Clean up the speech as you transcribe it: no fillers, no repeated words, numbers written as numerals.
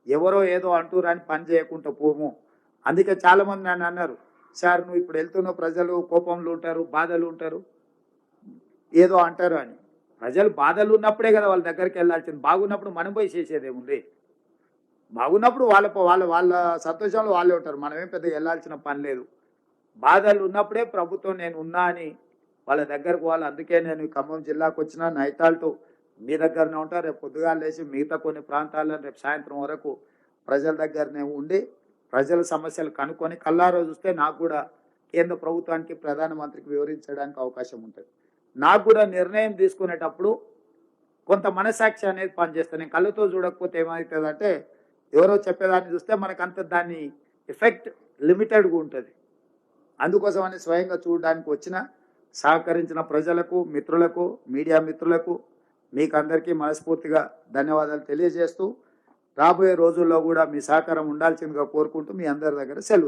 ఎవరో ఏదో అంటూరని పని చేయకుండా పోము. అందుకే చాలామంది నన్ను అన్నారు, సార్ నువ్వు ఇప్పుడు వెళ్తున్నావు, ప్రజలు కోపంలో ఉంటారు, బాధలు ఉంటారు, ఏదో అంటారు అని. ప్రజలు బాధలు ఉన్నప్పుడే కదా వాళ్ళ దగ్గరికి వెళ్ళాల్సింది. బాగున్నప్పుడు మనం పోయి చేసేదేముంది? బాగున్నప్పుడు వాళ్ళ వాళ్ళ వాళ్ళ సంతోషంలో వాళ్ళే ఉంటారు, మనమేం పెద్ద వెళ్ళాల్సిన పని లేదు. బాధలు ఉన్నప్పుడే ప్రభుత్వం నేను ఉన్నా అని వాళ్ళ దగ్గరకు వాళ్ళు. అందుకే నేను ఖమ్మం జిల్లాకు వచ్చిన నైతాల్తో మీ దగ్గరనే ఉంటా. రేపు పొద్దుగాలు లేచి మిగతా కొన్ని ప్రాంతాల్లో రేపు సాయంత్రం వరకు ప్రజల దగ్గరనే ఉండి ప్రజల సమస్యలు కనుక్కొని కల్లారో చూస్తే నాకు కూడా కేంద్ర ప్రభుత్వానికి ప్రధానమంత్రికి వివరించడానికి అవకాశం ఉంటుంది. నాకు కూడా నిర్ణయం తీసుకునేటప్పుడు కొంత మనసాక్షి అనేది పనిచేస్తుంది. నేను కళ్ళతో చూడకపోతే ఏమవుతుందంటే ఎవరో చెప్పేదాన్ని చూస్తే మనకంత దాన్ని ఎఫెక్ట్ లిమిటెడ్గా ఉంటుంది. అందుకోసమని స్వయంగా చూడడానికి వచ్చిన సహకరించిన ప్రజలకు, మిత్రులకు, మీడియా మిత్రులకు మీకు అందరికీ మనస్ఫూర్తిగా ధన్యవాదాలు తెలియజేస్తూ రాబోయే రోజుల్లో కూడా మీ సహకారం ఉండాల్సిందిగా కోరుకుంటూ మీ అందరి దగ్గర సెలవు.